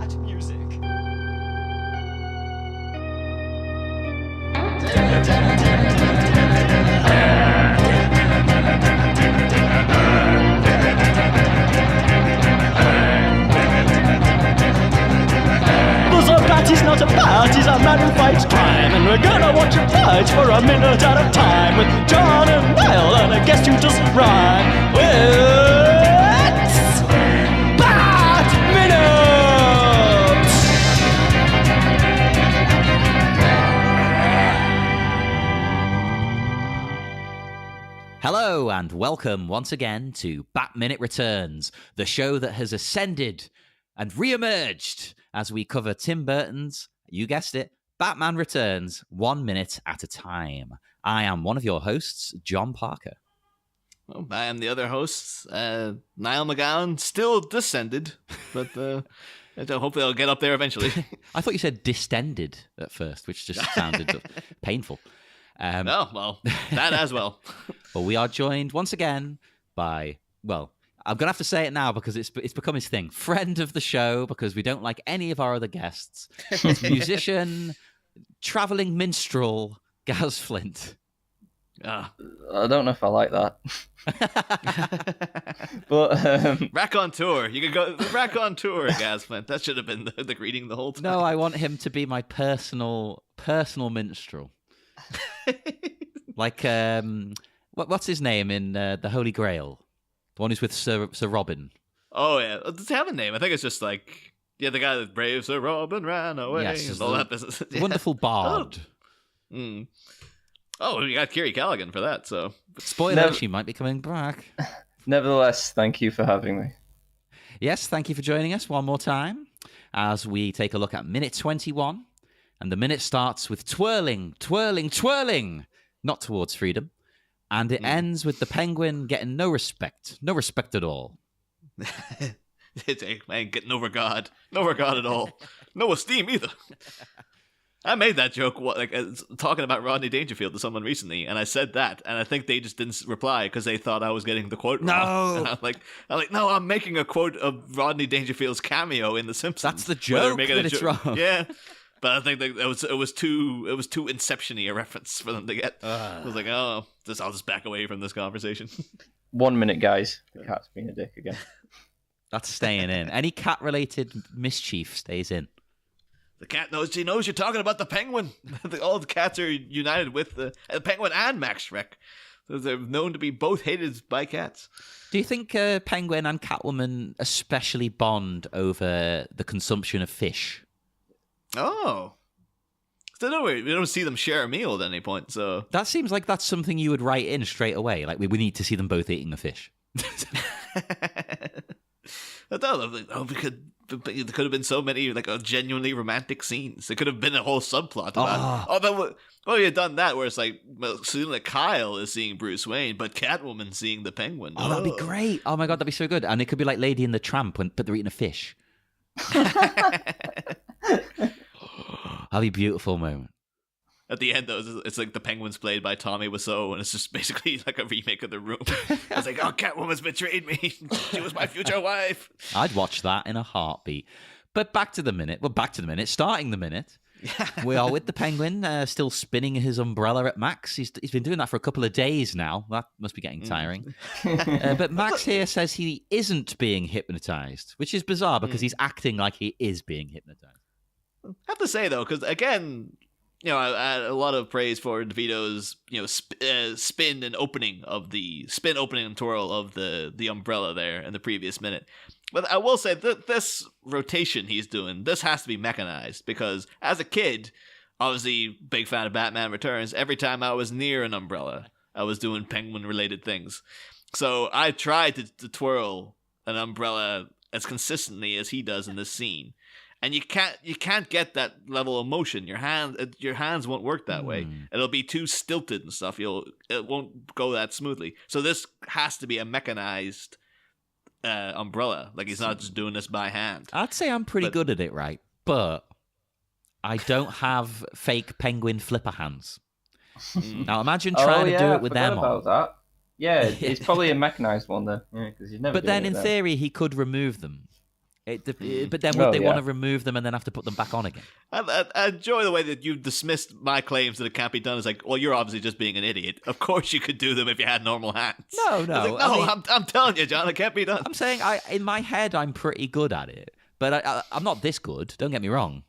Bat music. He's not a bat, he's a man who fights crime. And we're gonna watch him fight for a minute at a time. With John and Niall and a guest who doesn't rhyme. It's Bat Minutes! Hello and welcome once again to Bat Minute Returns, the show that has ascended and re-emerged as we cover Tim Burton's, you guessed it, Batman Returns 1 minute at a time. I am one of your hosts, John Parker. Well, I am the other host, Niall McGowan, still descended, but hopefully I'll get up there eventually. I thought you said distended at first, which just sounded painful. Oh, well, that as well. But we are joined once again by, well, I'm going to have to say it now because it's become his thing. Friend of the show, because we don't like any of our other guests. It's musician, traveling minstrel, Gaz Flint. I don't know if I like that. But Rack on tour. You could go Rack on tour, Gaz Flint. That should have been the greeting the whole time. No, I want him to be my personal minstrel. Like, what's his name in The Holy Grail? The one who's with Sir Robin. Oh, yeah. Does it have a name? I think it's just like, yeah, the guy that brave Sir Robin ran away. Yes, and all that business. Yeah. Wonderful bard. Oh, we got Kiri Callaghan for that, so. Spoiler, she might be coming back. nevertheless, thank you for having me. Yes, thank you for joining us one more time as we take a look at minute 21. And the minute starts with twirling, twirling, twirling, not towards freedom. And it ends with the penguin getting no respect at all. Man, get no regard at all, no esteem either. I made that joke talking about Rodney Dangerfield to someone recently, and I said that, and I think they just didn't reply because they thought I was getting the quote wrong. No, and I'm like, no, I'm making a quote of Rodney Dangerfield's cameo in The Simpsons. That's the joke. That it's wrong. Yeah. But I think that it was too Inception-y a reference for them to get. I was like, I'll just back away from this conversation. 1 minute, guys. The cat's being a dick again. That's staying in. Any cat-related mischief stays in. The cat knows. She knows you're talking about the penguin. All the cats are united with the penguin and Max Schreck. So they're known to be both hated by cats. Do you think Penguin and Catwoman especially bond over the consumption of fish? Oh. So no, we don't see them share a meal at any point, so... That seems like that's something you would write in straight away. Like, we need to see them both eating a fish. I thought, there could have been so many, genuinely romantic scenes. There could have been a whole subplot about you had done that, where it's like, Kyle is seeing Bruce Wayne, but Catwoman seeing the Penguin. Oh, that'd be great. Oh my God, that'd be so good. And it could be like Lady and the Tramp, but they're eating a fish. That'd be a beautiful moment. At the end, though, it's like the Penguin's played by Tommy Wiseau, and it's just basically like a remake of The Room. I was like, Catwoman's betrayed me. She was my future wife. I'd watch that in a heartbeat. But back to the minute. Starting the minute. We are with the Penguin, still spinning his umbrella at Max. He's been doing that for a couple of days now. That must be getting tiring. But Max here says he isn't being hypnotized, which is bizarre because he's acting like he is being hypnotized. I have to say, though, because, again, I had a lot of praise for DeVito's, spin and opening and twirl of the umbrella there in the previous minute. But I will say that this rotation he's doing, this has to be mechanized, because as a kid, obviously big fan of Batman Returns, every time I was near an umbrella, I was doing penguin-related things. So I tried to twirl an umbrella as consistently as he does in this scene. And you can't get that level of motion. Your hands won't work that way. It'll be too stilted and stuff. It won't go that smoothly. So this has to be a mechanized umbrella. Like, he's not just doing this by hand. I'd say I'm pretty good at it, right? But I don't have fake penguin flipper hands. Now imagine trying to do it with them on. That. Yeah, it's probably a mechanized one then. Yeah, 'cause you've never. But then in theory, he could remove them. But then would they want to remove them and then have to put them back on again? I enjoy the way that you dismissed my claims that it can't be done. It's like, well, you're obviously just being an idiot. Of course you could do them if you had normal hands. No. I'm telling you, John, it can't be done. I'm saying in my head I'm pretty good at it, but I'm not this good. Don't get me wrong.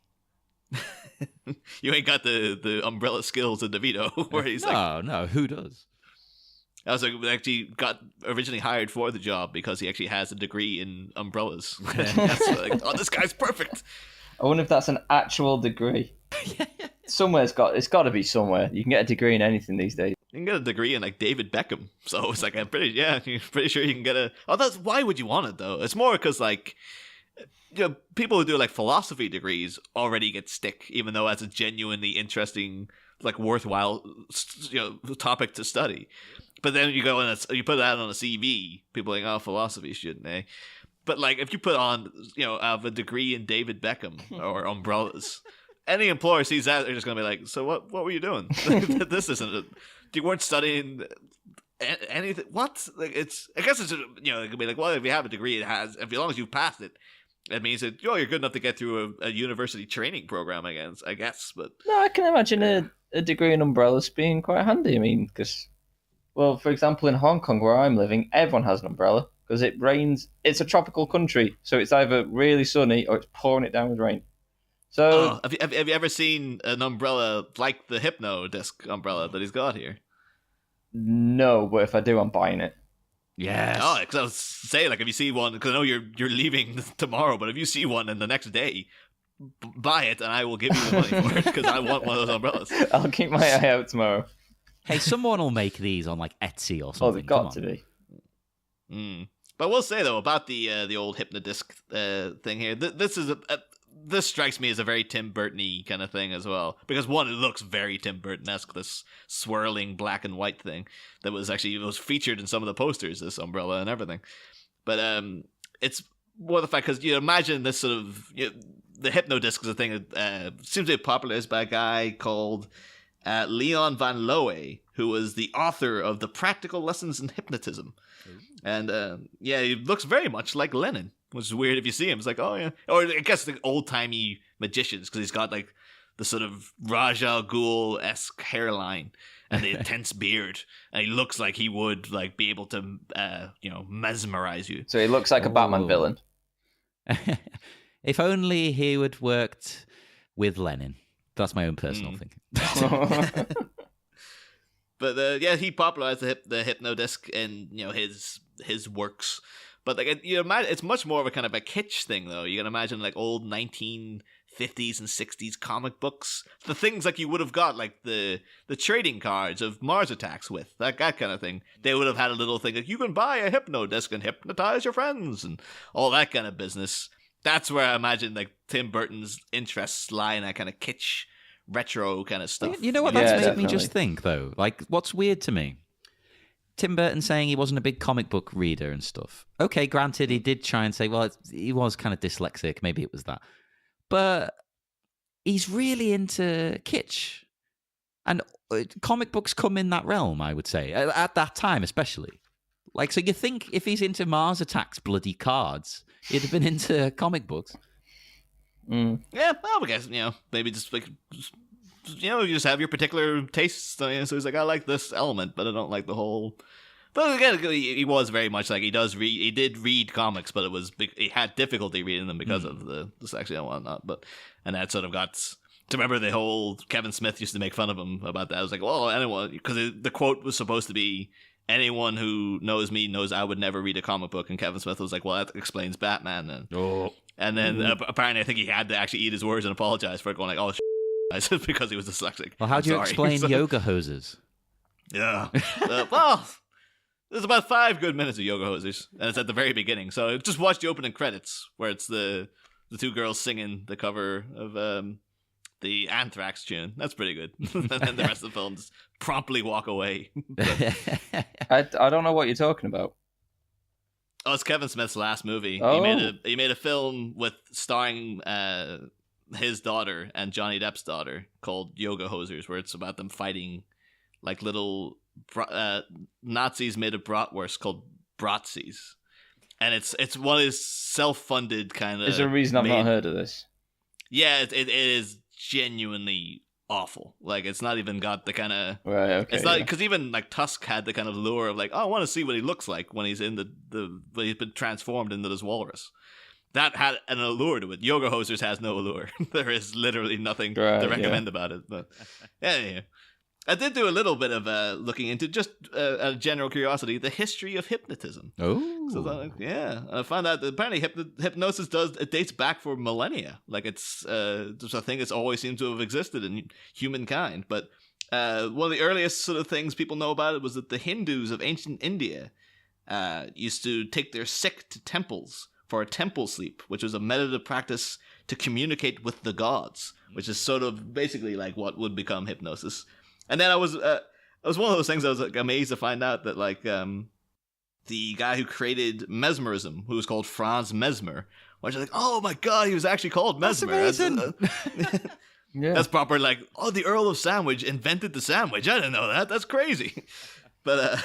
You ain't got the umbrella skills of DeVito, where he's no, who does? I was like, actually got originally hired for the job because he actually has a degree in umbrellas. That's like, oh, this guy's perfect. I wonder if that's an actual degree. It's got to be somewhere. You can get a degree in anything these days. You can get a degree in like David Beckham. So it's like, you're pretty sure you can get a. Oh, why would you want it though? It's more because like, people who do like philosophy degrees already get stick, even though that's a genuinely interesting, like worthwhile, topic to study. But then you go and you put that on a CV. People are like, oh, philosophy, shouldn't they? But like, if you put on, I have a degree in David Beckham or umbrellas, any employer sees that, they're just gonna be like, so what were you doing? This isn't. You weren't studying anything. What? Like, I guess it's it could be like, well, if you have a degree, as long as you passed it. It means that you're good enough to get through a university training program, I guess. But no, I can imagine a degree in umbrellas being quite handy. I mean, because, well, for example, in Hong Kong, where I'm living, everyone has an umbrella because it rains. It's a tropical country, so it's either really sunny or it's pouring it down with rain. So, have you ever seen an umbrella like the Hypno disc umbrella that he's got here? No, but if I do, I'm buying it. Yes. Oh, because I was saying, like, if you see one, because I know you're leaving tomorrow, but if you see one and the next day, buy it and I will give you the money for it because I want one of those umbrellas. I'll keep my eye out tomorrow. Hey, someone will make these on like Etsy or something. Oh, they've got to be. But we'll say though about the old Hypnodisc thing here. This strikes me as a very Tim Burton-y kind of thing as well. Because one, it looks very Tim Burton-esque, this swirling black and white thing that was featured in some of the posters, this umbrella and everything. But it's more the fact, because you imagine this sort of, the Hypnodisc is a thing that seems to be popularized by a guy called Leon Van Lowe, who was the author of The Practical Lessons in Hypnotism. And he looks very much like Lennon. Which is weird if you see him. It's like, oh yeah. Or I guess the old-timey magicians, because he's got like the sort of Ra's al Ghul-esque hairline and the intense beard. And he looks like he would like be able to, mesmerize you. So he looks like a Batman villain. If only he would worked with Lenin. That's my own personal thinking. But he popularized the Hypnodisc in his works. But like you imagine, it's much more of a kind of a kitsch thing, though. You can imagine like old 1950s and 60s comic books, the things like you would have got like the trading cards of Mars Attacks with that kind of thing. They would have had a little thing like you can buy a Hypnodisc and hypnotize your friends and all that kind of business. That's where I imagine like Tim Burton's interests lie in that kind of kitsch, retro kind of stuff. You know what that's made me just think though? Like, what's weird to me? Tim Burton saying he wasn't a big comic book reader and stuff. Okay, granted, he did try and say, well, he was kind of dyslexic. Maybe it was that. But he's really into kitsch. And comic books come in that realm, I would say, at that time especially. Like, so you think if he's into Mars Attacks bloody cards, he'd have been into comic books. Yeah, well, I guess, maybe just like... you just have your particular tastes. So he's like, I like this element, but I don't like the whole. But again, he was very much like he did read comics, but he had difficulty reading them because of the dyslexia and whatnot. And that sort of got to remember the whole Kevin Smith used to make fun of him about that. I was like, well, anyone, because the quote was supposed to be, anyone who knows me knows I would never read a comic book, and Kevin Smith was like, well, that explains Batman then. And then apparently I think he had to actually eat his words and apologize for it, going like, oh. Because he was dyslexic. Well, how do you explain yoga hoses? Yeah. Well, there's about 5 good minutes of yoga hoses, and it's at the very beginning. So just watch the opening credits, where it's the 2 girls singing the cover of the Anthrax tune. That's pretty good. And then the rest of the film just promptly walk away. I don't know what you're talking about. Oh, it's Kevin Smith's last movie. Oh. He made a film starring his daughter and Johnny Depp's daughter called Yoga Hosers, where it's about them fighting like little Nazis made of bratwurst called Bratzies. and it's one of his self-funded kind of. Is there a reason I've not heard of this? Yeah, it is genuinely awful. Like, it's not even got the kind of Right. Okay. it's not because even like Tusk had the kind of lure of like, oh, I want to see what he looks like when he's in when he's been transformed into this walrus. That had an allure to it. Yoga Hosers has no allure. There is literally nothing to recommend about it. But yeah. I did do a little bit of looking into just a general curiosity, the history of hypnotism. Oh, So I found out that apparently hypnosis dates back for millennia. Like it's just a thing that's always seemed to have existed in humankind. But one of the earliest sort of things people know about it was that the Hindus of ancient India used to take their sick to temples for a temple sleep, which was a meditative practice to communicate with the gods, which is sort of basically like what would become hypnosis. And then it was one of those things I was like amazed to find out that like the guy who created mesmerism, who was called Franz Mesmer, which is like, oh my god, he was actually called Mesmer. That's amazing. Yeah. That's proper. Like, oh, the Earl of Sandwich invented the sandwich. I didn't know that. That's crazy. But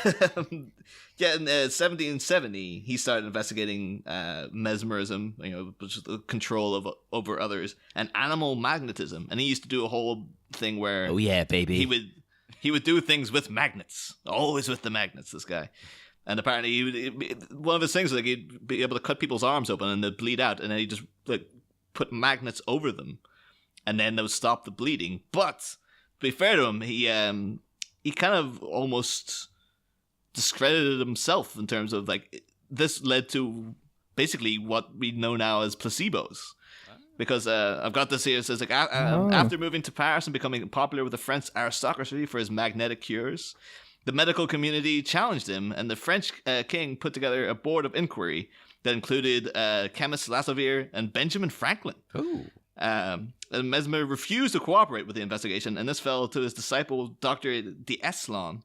yeah, in 1770, he started investigating mesmerism, which is the control over others, and animal magnetism. And he used to do a whole thing where, oh yeah, baby, he would do things with magnets, always with the magnets. This guy, and apparently, one of his things was like he'd be able to cut people's arms open and they'd bleed out, and then he just like put magnets over them, and then they would stop the bleeding. But to be fair to him, he kind of almost discredited himself in terms of like this led to basically what we know now as placebos. Because I've got this here. It says like after moving to Paris and becoming popular with the French aristocracy for his magnetic cures, the medical community challenged him, and the French king put together a board of inquiry that included chemist Lassavier and Benjamin Franklin. Ooh. And Mesmer refused to cooperate with the investigation, and this fell to his disciple, Dr. D'Eslon.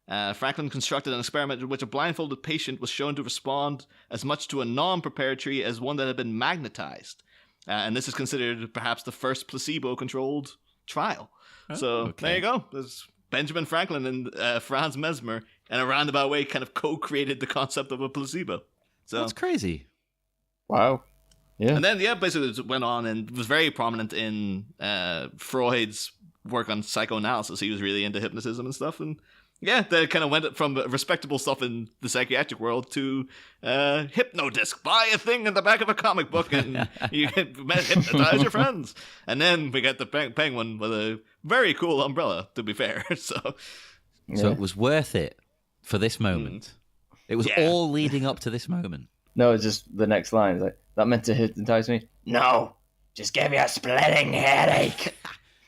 Franklin constructed an experiment in which a blindfolded patient was shown to respond as much to a non-preparatory as one that had been magnetized. And this is considered perhaps the first placebo-controlled trial. Oh, so okay. there you go. There's Benjamin Franklin and Franz Mesmer, in a roundabout way, kind of co-created the concept of a placebo. So That's crazy. Wow. Yeah. And then, basically it went on and was very prominent in Freud's work on psychoanalysis. He was really into hypnotism and stuff. And yeah, they kind of went from respectable stuff in the psychiatric world to hypnodisc. Buy a thing in the back of a comic book and you can hypnotize your friends. And then we got the penguin with a very cool umbrella, to be fair. So it was worth it for this moment. It was all leading up to this moment. No, it's just the next line. It's like, that meant to hypnotize me? No, just gave me a splitting headache.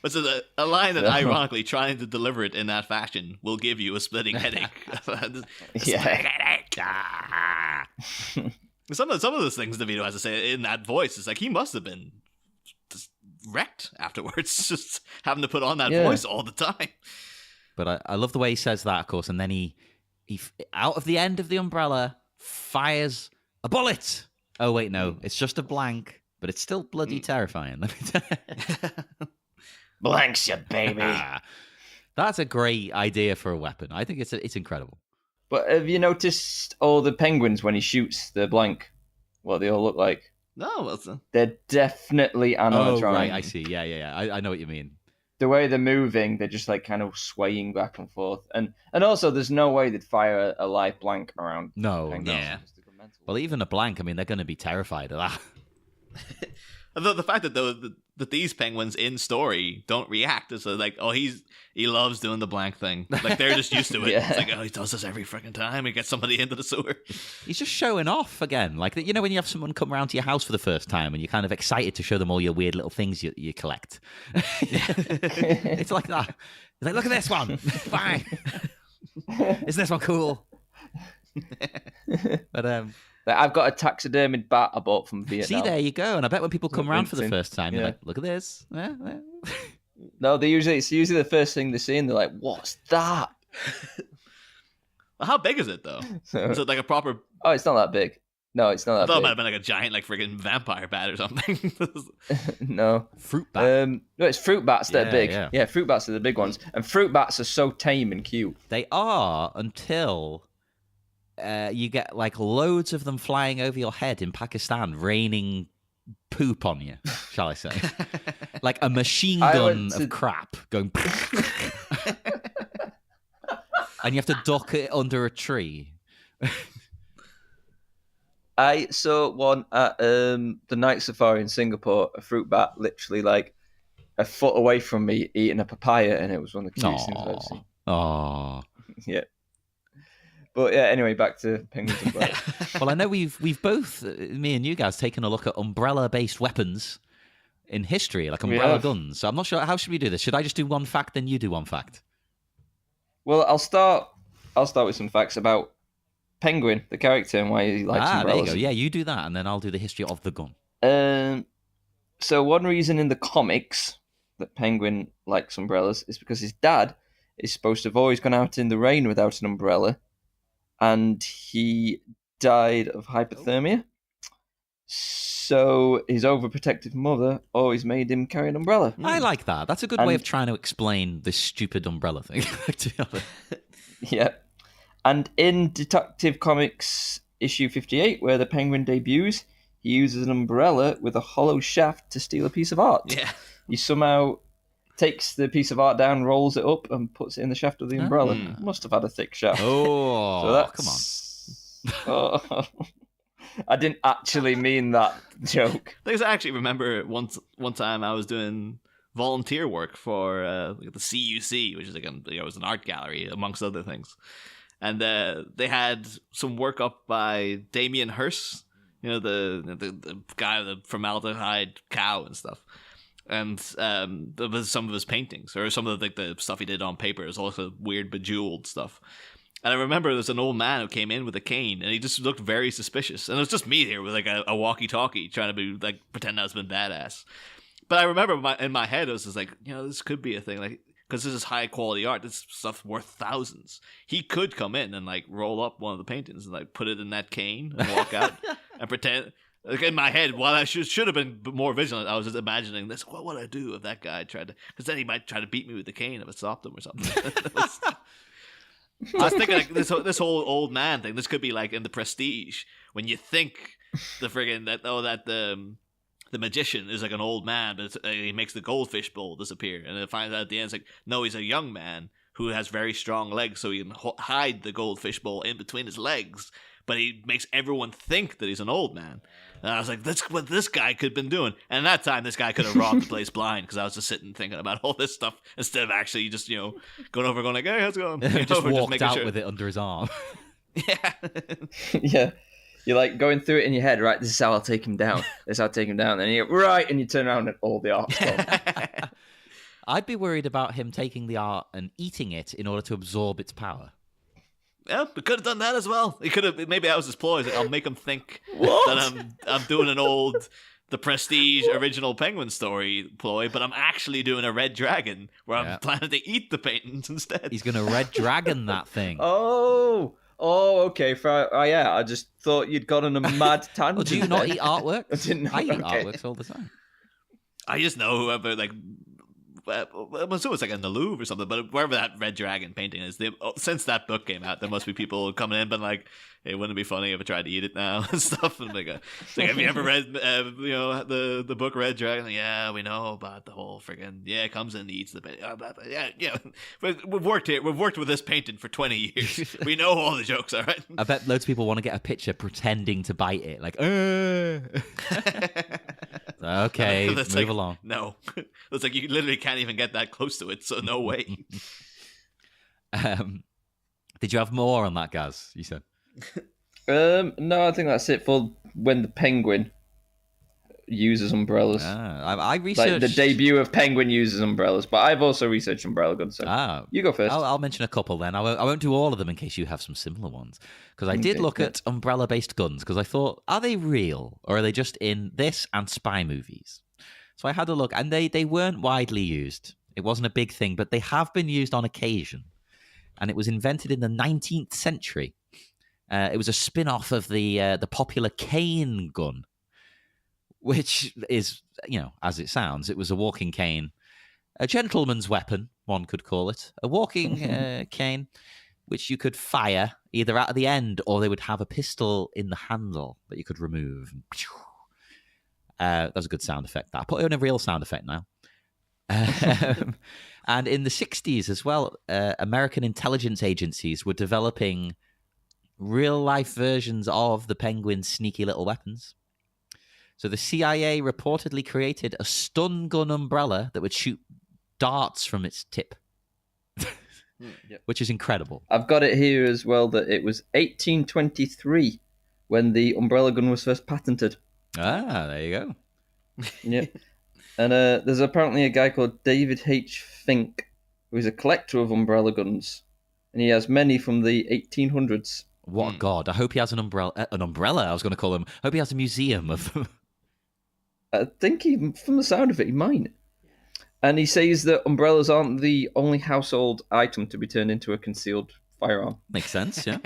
But so a line that, ironically, trying to deliver it in that fashion will give you a splitting headache. Yeah. Headache. Some of those things DeVito has to say in that voice is like he must have been just wrecked afterwards, just having to put on that voice all the time. But I love the way he says that, of course, and then he out of the end of the umbrella fires a bullet. Oh wait, no, it's just a blank, but it's still bloody terrifying. Let me tell you. Blanks you, baby. That's a great idea for a weapon. I think it's incredible. But have you noticed all the penguins when he shoots the blank? What they all look like? No, they're definitely animatronic. Oh, right, I see. Yeah. I know what you mean. The way they're moving, they're just like kind of swaying back and forth, and also there's no way they'd fire a live blank around. No, penguins. yeah. Well, even a blank. I mean, they're going to be terrified of that. The fact that these penguins in story don't react is like, oh, he loves doing the blank thing. Like they're just used to it. Yeah. It's like, oh, he does this every freaking time. He gets somebody into the sewer. He's just showing off again. Like, when you have someone come around to your house for the first time and you're kind of excited to show them all your weird little things you collect. It's like that. It's like, look at this one. Fine. Isn't this one cool? But I've got a taxidermied bat I bought from Vietnam. see, there you go. And I bet when people come around for the first time, you're like, look at this. No, it's usually the first thing they see, and they're like, "What's that?" Well, how big is it though? Is it like a proper? Oh, it's not that big. No, it's not that I thought big. it might have been like a giant, like freaking vampire bat or something. No. Fruit bat. No, it's fruit bats that are big. Yeah. Fruit bats are the big ones. And fruit bats are so tame and cute. They are until you get like loads of them flying over your head in Pakistan, raining poop on you, shall I say? Like a machine gun of crap going. And you have to duck it under a tree. I saw one at the night safari in Singapore, a fruit bat literally like a foot away from me eating a papaya, and it was one of the cutest things I've ever seen. Oh, yeah. But yeah, anyway, back to penguins and umbrella. Well, I know we've both, me and you guys, taken a look at umbrella-based weapons in history, like umbrella guns. So I'm not sure, how should we do this? Should I just do one fact, then you do one fact? Well, I'll start with some facts about Penguin, the character, and why he likes umbrellas. There you go. Yeah, you do that, and then I'll do the history of the gun. So one reason in the comics that Penguin likes umbrellas is because his dad is supposed to have always gone out in the rain without an umbrella, and he died of hypothermia. So his overprotective mother always made him carry an umbrella. I like that. That's a good way of trying to explain this stupid umbrella thing. To be honest. Yeah. And in Detective Comics issue 58, where the Penguin debuts, he uses an umbrella with a hollow shaft to steal a piece of art. Yeah. He somehow takes the piece of art down, rolls it up, and puts it in the shaft of the umbrella. Must have had a thick shaft. Oh, so come on. Oh, I didn't actually mean that joke. I actually remember one time I was doing volunteer work for the CUC, which is like it was an art gallery, amongst other things. And they had some work up by Damien Hirst, the guy with the formaldehyde cow and stuff. And there was some of his paintings, or some of the stuff he did on paper. It was also weird bejeweled stuff. And I remember there was an old man who came in with a cane, and he just looked very suspicious. And it was just me here with like a walkie-talkie trying to be like pretend I was being badass. But I remember in my head, I was just like, this could be a thing, like, because this is high quality art. This stuff's worth thousands. He could come in and like roll up one of the paintings and like put it in that cane and walk out and pretend. Like in my head, while I should have been more vigilant, I was just imagining this. What would I do if that guy tried to? Because then he might try to beat me with the cane if I stopped him or something. I was thinking like this whole old man thing. This could be like in the Prestige when you think the friggin' that the magician is like an old man, but he makes the goldfish bowl disappear, and it finds out at the end it's like no, he's a young man who has very strong legs, so he can hide the goldfish bowl in between his legs. But he makes everyone think that he's an old man. And I was like, that's what this guy could have been doing. And at that time, this guy could have robbed the place blind because I was just sitting thinking about all this stuff instead of actually just, going over going like, hey, how's it going? He just walked out with it under his arm. Yeah. Yeah. You're like going through it in your head, right? This is how I'll take him down. This is how I'll take him down. And you go, right, and you turn around and all the art's gone. I'd be worried about him taking the art and eating it in order to absorb its power. Yeah, we could have done that as well. He could have. Maybe that was his ploy. Like, I'll make him think that I'm doing the Prestige original Penguin story ploy, but I'm actually doing a Red Dragon where I'm planning to eat the paintings instead. He's going to Red Dragon that thing. Oh, okay. I just thought you'd gone on a mad tangent. Do you not eat artwork? I eat artworks all the time. I just know whoever I'm assuming it's like in the Louvre or something, but wherever that Red Dragon painting is, since that book came out, there must be people coming in, but like, hey, wouldn't it be funny if I tried to eat it now and stuff? And like, have you ever read, the book Red Dragon? Yeah, we know about the whole friggin' it comes in and eats the painting. Yeah. We've worked here. We've worked with this painting for 20 years. We know all the jokes, all right? I bet loads of people want to get a picture pretending to bite it, like, okay, move along. No, it's like you literally can't even get that close to it, so no way. Did you have more on that, Gaz? You said. No, I think that's it for when the Penguin uses umbrellas. I researched like the debut of Penguin uses umbrellas, but I've also researched umbrella guns. So you go first. I'll mention a couple then. I won't do all of them in case you have some similar ones. Because I did look at umbrella-based guns because I thought, are they real or are they just in this and spy movies? So I had a look, and they weren't widely used. It wasn't a big thing, but they have been used on occasion. And it was invented in the 19th century. It was a spin-off of the popular cane gun, which is, as it sounds, it was a walking cane, a gentleman's weapon, one could call it, a walking cane which you could fire either out of the end, or they would have a pistol in the handle that you could remove. That was a good sound effect. I put in a real sound effect now. And in the 60s as well, American intelligence agencies were developing real-life versions of the Penguin's sneaky little weapons. So the CIA reportedly created a stun gun umbrella that would shoot darts from its tip, which is incredible. I've got it here as well that it was 1823 when the umbrella gun was first patented. Ah, there you go. Yeah. And there's apparently a guy called David H. Fink, who's a collector of umbrella guns, and he has many from the 1800s. What a god. I hope he has an umbrella. I was going to call him. I hope he has a museum of them. I think from the sound of it, he might. And he says that umbrellas aren't the only household item to be turned into a concealed firearm. Makes sense, yeah.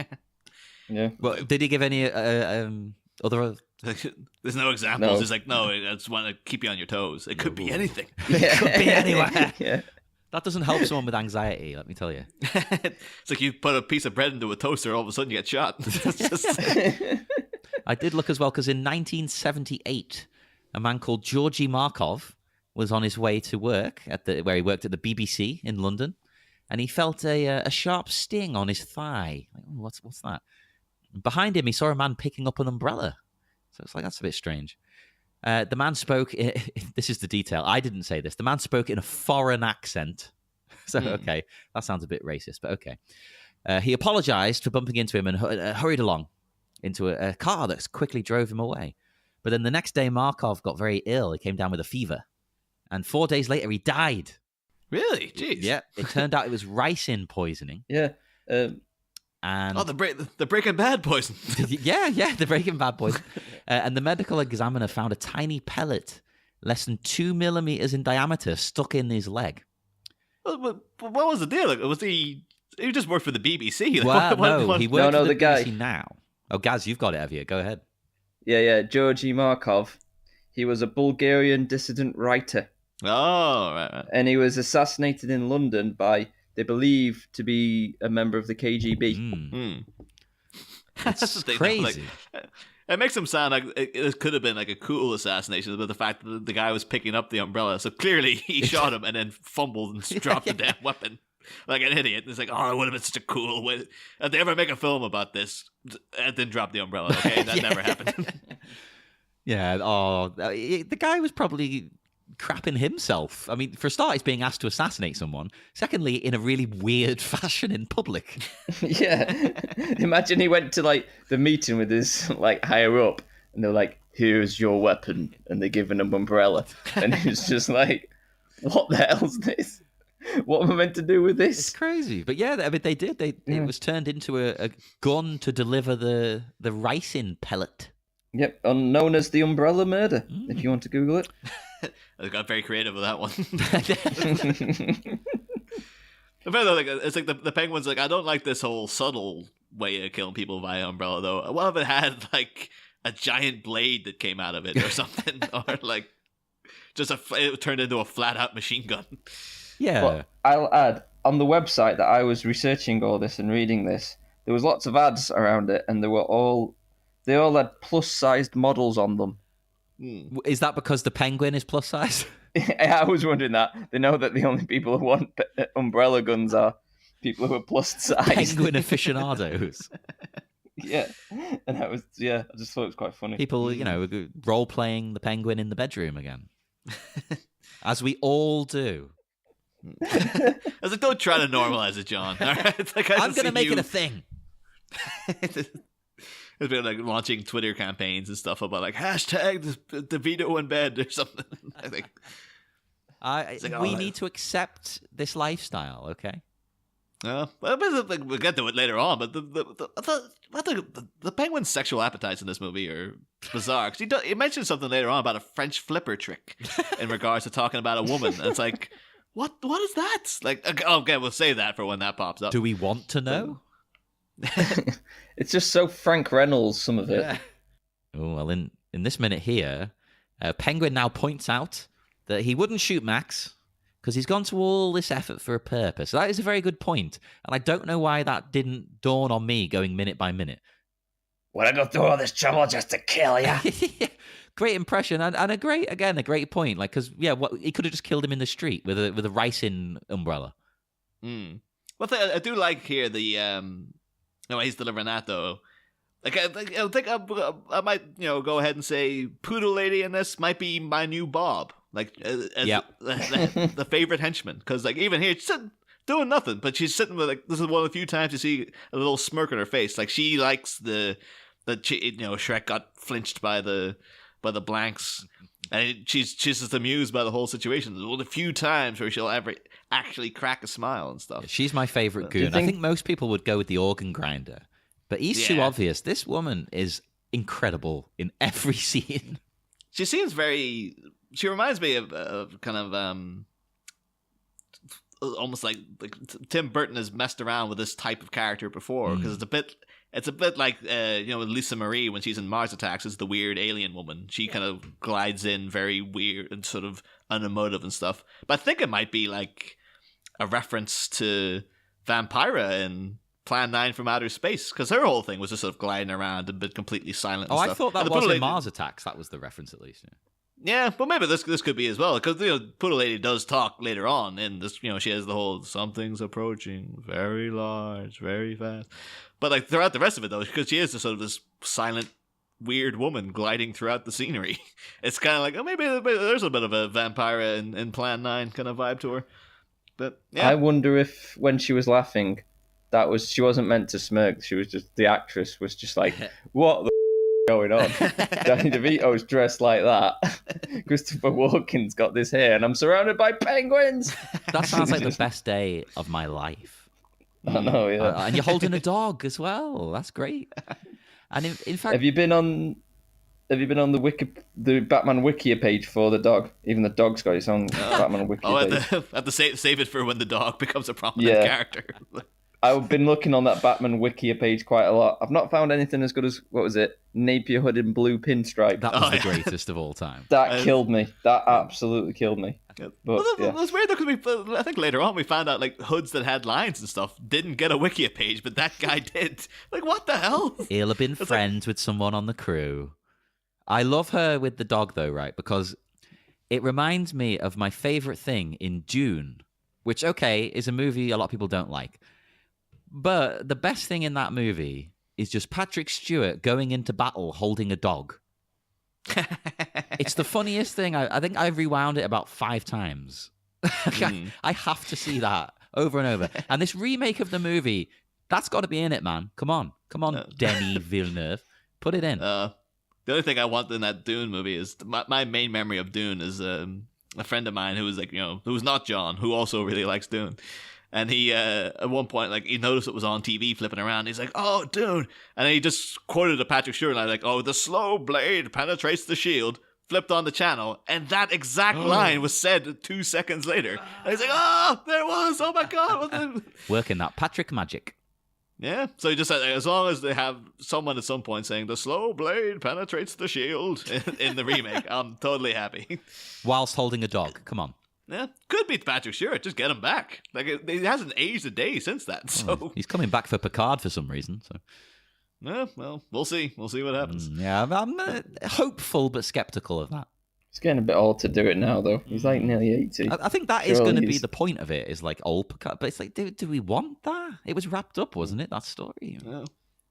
Yeah. Well, did he give any other... There's no examples. No. It's like, no, I just want to keep you on your toes. It could be anything. It could be anywhere. Yeah. That doesn't help someone with anxiety, let me tell you. It's like you put a piece of bread into a toaster, all of a sudden you get shot. It's just... I did look as well, because in 1978, a man called Georgy Markov was on his way to work where he worked at the BBC in London, and he felt a sharp sting on his thigh. Like, oh, what's that? Behind him, he saw a man picking up an umbrella. So it's like, that's a bit strange. The man spoke, this is the detail, I didn't say this, the man spoke in a foreign accent. So, okay, that sounds a bit racist, but okay. He apologized for bumping into him and hurried along into a car that quickly drove him away. But then the next day, Markov got very ill. He came down with a fever. And 4 days later, he died. Really? Jeez. Yeah, it turned out it was ricin poisoning. Yeah. And the Breaking Bad poison. yeah, the Breaking Bad poison. And the medical examiner found a tiny pellet, less than 2 millimeters in diameter, stuck in his leg. What was the deal? Like, was he just worked for the BBC? Like, Well, he works for the guy. BBC now. Oh, Gaz, you've got it, have you? Go ahead. Yeah, Georgy Markov. He was a Bulgarian dissident writer. Oh, right. And he was assassinated in London by, they believe, to be a member of the KGB. It's crazy. It makes him sound like it could have been like a cool assassination, but the fact that the guy was picking up the umbrella, so clearly he shot him and then fumbled and dropped the damn weapon like an idiot. It's like, oh, it would have been such a cool way. If they ever make a film about this, and then drop the umbrella, okay? That never happened. Yeah, the guy was probably crapping himself. I mean, for a start, he's being asked to assassinate someone. Secondly, in a really weird fashion in public. Yeah. Imagine he went to like the meeting with his like higher up, and they're like, "Here's your weapon," and they're giving him an umbrella, and he was just like, "What the hell's this? What am I meant to do with this?" It's crazy, but yeah, I mean, they did. It was turned into a gun to deliver the ricin pellet. Yep, known as the umbrella murder. If you want to Google it. I got very creative with that one. It's like the Penguin's like, I don't like this whole subtle way of killing people via umbrella, though. What if it had like a giant blade that came out of it or something, or like just it turned into a flat out machine gun? Yeah. But I'll add, on the website that I was researching all this and reading this, there was lots of ads around it, and they all had plus-sized models on them. Is that because the Penguin is plus size? I was wondering that. They know that the only people who want umbrella guns are people who are plus size. Penguin aficionados. Yeah. And I just thought it was quite funny. People, role-playing the Penguin in the bedroom again. As we all do. I was like, don't try to normalize it, John. All right? It's like, I'm going to make it a thing. It's been like launching Twitter campaigns and stuff about like hashtag DeVito in bed or something. I think we need to accept this lifestyle, okay? Well, we'll get to it later on. But the Penguin's sexual appetites in this movie are bizarre. Because he mentions something later on about a French flipper trick in regards to talking about a woman. And it's like, what is that? Like, okay, we'll save that for when that pops up. Do we want to know? It's just so Frank Reynolds, some of it. Yeah. Oh, well, in this minute here, Penguin now points out that he wouldn't shoot Max because he's gone to all this effort for a purpose. That is a very good point, and I don't know why that didn't dawn on me going minute by minute. Would I go through all this trouble just to kill you? Great impression, and a great point. Like, because he could have just killed him in the street with a ricin umbrella. Mm. Well, I do like here the he's delivering that though. Like I think I might go ahead and say Poodle Lady in this might be my new Bob, like the favorite henchman, because like even here she's sitting doing nothing, but she's sitting with like this is one of the few times you see a little smirk on her face, like she likes that Shrek got flinched by the blanks, and she's just amused by the whole situation. One of the few times where she'll ever actually crack a smile and stuff. She's my favorite goon. I think most people would go with the organ grinder. But he's too obvious. This woman is incredible in every scene. She seems she reminds me of kind of almost like Tim Burton has messed around with this type of character before, because it's a bit like Lisa Marie when she's in Mars Attacks as the weird alien woman. She kind of glides in very weird and sort of unemotive and stuff. But I think it might be like a reference to Vampira in Plan 9 from Outer Space, because her whole thing was just sort of gliding around and been completely silent. I thought that was in Mars Attacks. That was the reference, at least. Yeah, but maybe this could be as well, because Poodle Lady does talk later on, and this she has the whole something's approaching, very large, very fast. But like throughout the rest of it though, because she is just sort of this silent, weird woman gliding throughout the scenery, it's kind of like maybe there's a bit of a Vampira in Plan 9 kind of vibe to her. But yeah, I wonder if when she was laughing, she wasn't meant to smirk. She was just, the actress was just like, what the going on? Danny DeVito's dressed like that. Christopher Walken's got this hair, and I'm surrounded by penguins. That sounds like the best day of my life. I know, yeah. And you're holding a dog as well. That's great. And in fact, have you been on the Batman Wiki page for the dog? Even the dog's got its own Batman Wiki page. Have to save it for when the dog becomes a prominent character. I've been looking on that Batman Wiki page quite a lot. I've not found anything as good as, what was it? Napier Hood in blue pinstripe. That was the greatest of all time. That killed me. That absolutely killed me. But, it was weird though, because I think later on we found out like hoods that had lines and stuff didn't get a Wikia page, but that guy did. Like, what the hell? He'll have been friends with someone on the crew. I love her with the dog though, right? Because it reminds me of my favorite thing in Dune, which, is a movie a lot of people don't like. But the best thing in that movie is just Patrick Stewart going into battle holding a dog. It's the funniest thing. I think I've rewound it about 5 times. I have to see that over and over. And this remake of the movie, that's got to be in it, man. Come on, Denis Villeneuve. Put it in. The only thing I want in that Dune movie is my main memory of Dune is a friend of mine who was like, who's not John, who also really likes Dune. And he, at one point, like, he noticed it was on TV flipping around. He's like, oh, dude. And then he just quoted a Patrick Stewart line, like, oh, the slow blade penetrates the shield, flipped on the channel. And that exact line was said 2 seconds later. And he's like, oh, there it was. Oh, my God. Working that Patrick magic. Yeah. So he just said, as long as they have someone at some point saying, the slow blade penetrates the shield in the remake, I'm totally happy. Whilst holding a dog. Come on. Yeah, could be Patrick Stewart. Just get him back. Like, he hasn't aged a day since that. So he's coming back for Picard for some reason. So, yeah, well, we'll see. We'll see what happens. Yeah, I'm hopeful but skeptical of that. He's getting a bit old to do it now, though. He's like nearly 80. I think that is going to be the point of it. Is like old Picard, but it's like, do we want that? It was wrapped up, wasn't it? That story. Yeah.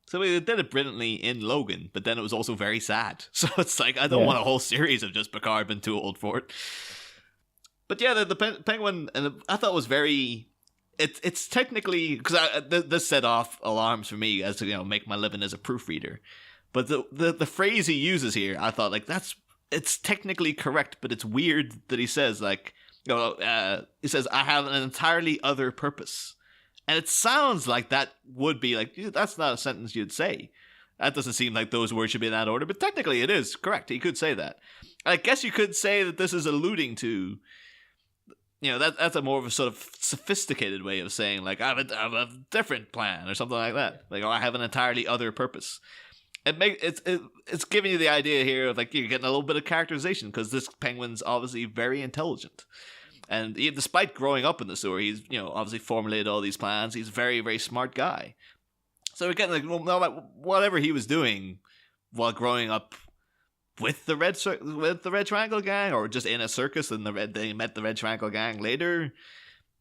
So they did it brilliantly in Logan, but then it was also very sad. So it's like I don't want a whole series of just Picard being too old for it. But yeah, the Penguin, and I thought was very. It's technically because this set off alarms for me as to make my living as a proofreader. But the phrase he uses here, I thought like it's technically correct, but it's weird that he says like he says I have an entirely other purpose, and it sounds like that would be like that's not a sentence you'd say. That doesn't seem like those words should be in that order, but technically it is correct. He could say that. I guess you could say that this is alluding to. That's a more of a sort of sophisticated way of saying, like, I have a different plan or something like that. Like, I have an entirely other purpose. It's giving you the idea here of, like, you're getting a little bit of characterization because this penguin's obviously very intelligent. And despite growing up in the sewer, he's, obviously formulated all these plans. He's a very, very smart guy. So again, like, no matter whatever he was doing while growing up with the Red Triangle Gang, or just in a circus, and they met the Red Triangle Gang later.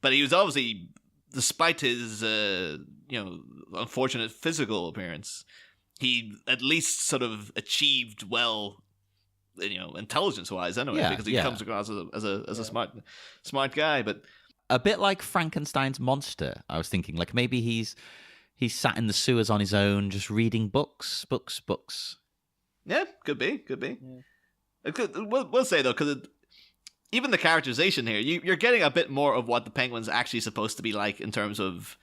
But he was obviously, despite his unfortunate physical appearance, he at least sort of achieved well, intelligence-wise anyway, because he comes across as a smart guy. But a bit like Frankenstein's monster, I was thinking, like maybe he's sat in the sewers on his own, just reading books. Yeah, could be. Yeah. We'll say though, because even the characterization here, you're getting a bit more of what the Penguin's actually supposed to be like in terms of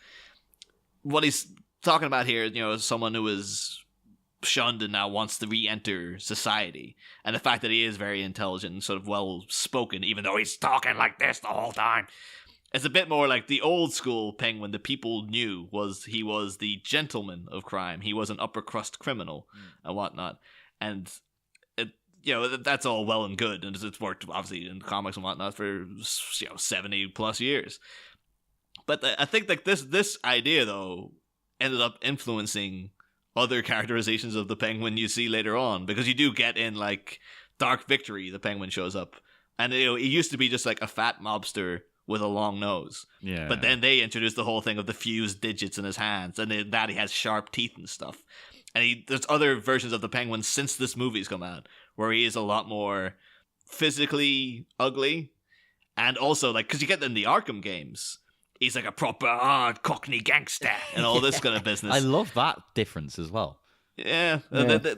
what he's talking about here. Someone who is shunned and now wants to re-enter society, and the fact that he is very intelligent and sort of well spoken, even though he's talking like this the whole time. It's a bit more like the old school Penguin that people knew he was the gentleman of crime. He was an upper crust criminal and whatnot. And that's all well and good, and it's worked obviously in comics and whatnot for 70 plus years. But I think like this idea though ended up influencing other characterizations of the Penguin you see later on, because you do get in like Dark Victory, the Penguin shows up, and he used to be just like a fat mobster with a long nose. Yeah. But then they introduced the whole thing of the fused digits in his hands, and that he has sharp teeth and stuff. And there's other versions of the Penguin since this movie's come out where he is a lot more physically ugly. And also, like, because you get in the Arkham games, he's like a proper hard Cockney gangster and all this kind of business. I love that difference as well. Yeah.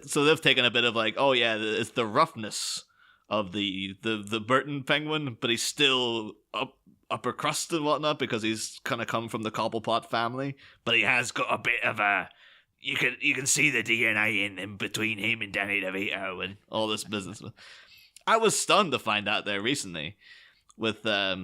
So they've taken a bit of like, oh yeah, it's the roughness of the Burton Penguin, but he's still upper crust and whatnot because he's kind of come from the Cobblepot family. But he has got a bit of a... You can see the DNA in between him and Danny DeVito and all this business. I was stunned to find out there recently with I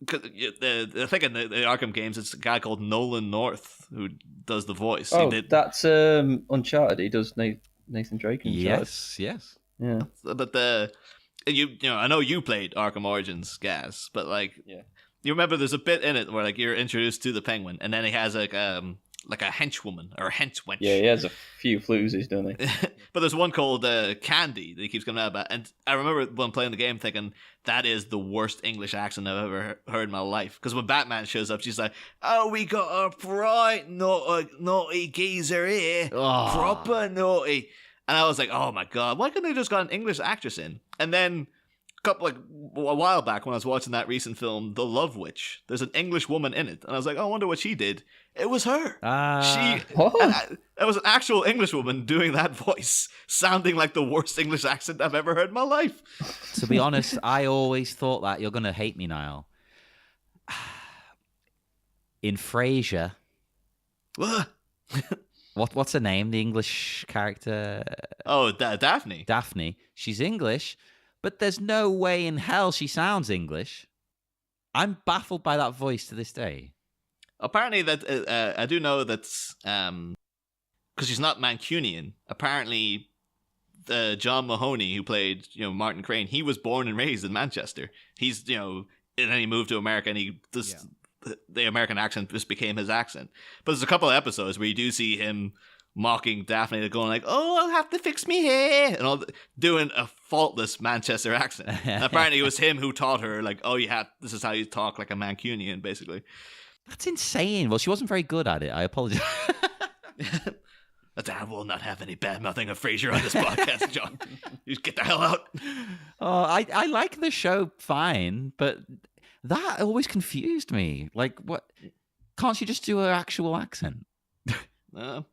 think in the Arkham games it's a guy called Nolan North who does the voice. Oh, that's Uncharted. He does Nathan Drake in Uncharted. Yes. Yeah. But I know you played Arkham Origins, Gaz, but like you remember there's a bit in it where like you're introduced to the Penguin, and then he has like a henchwoman or a henchwench. Yeah, he has a few floozies, doesn't he? But there's one called Candy that he keeps coming out about. And I remember when playing the game thinking, that is the worst English accent I've ever heard in my life. Because when Batman shows up, she's like, oh, we got a bright, naughty geezer here. Oh. Proper naughty. And I was like, oh my God, why couldn't they just got an English actress in? And then a while back when I was watching that recent film, The Love Witch, there's an English woman in it. And I was like, oh, I wonder what she did. It was her. It was an actual English woman doing that voice, sounding like the worst English accent I've ever heard in my life. To be honest, I always thought that. You're going to hate me, Niall. In Frasier. What's her name? The English character? Oh, Daphne. Daphne. She's English, but there's no way in hell she sounds English. I'm baffled by that voice to this day. Apparently, that I do know that's because she's not Mancunian. Apparently, John Mahoney, who played Martin Crane, he was born and raised in Manchester. He's and then he moved to America, and the American accent just became his accent. But there's a couple of episodes where you do see him mocking Daphne, going like, "Oh, I'll have to fix me hair," and all doing a faultless Manchester accent. And apparently, it was him who taught her, like, "Oh, this is how you talk like a Mancunian," basically. That's insane. Well, she wasn't very good at it. I apologize. I will not have any bad mouthing of Frasier on this podcast, John. You just get the hell out. Oh, I like the show fine, but that always confused me. Like, what? Can't she just do her actual accent? But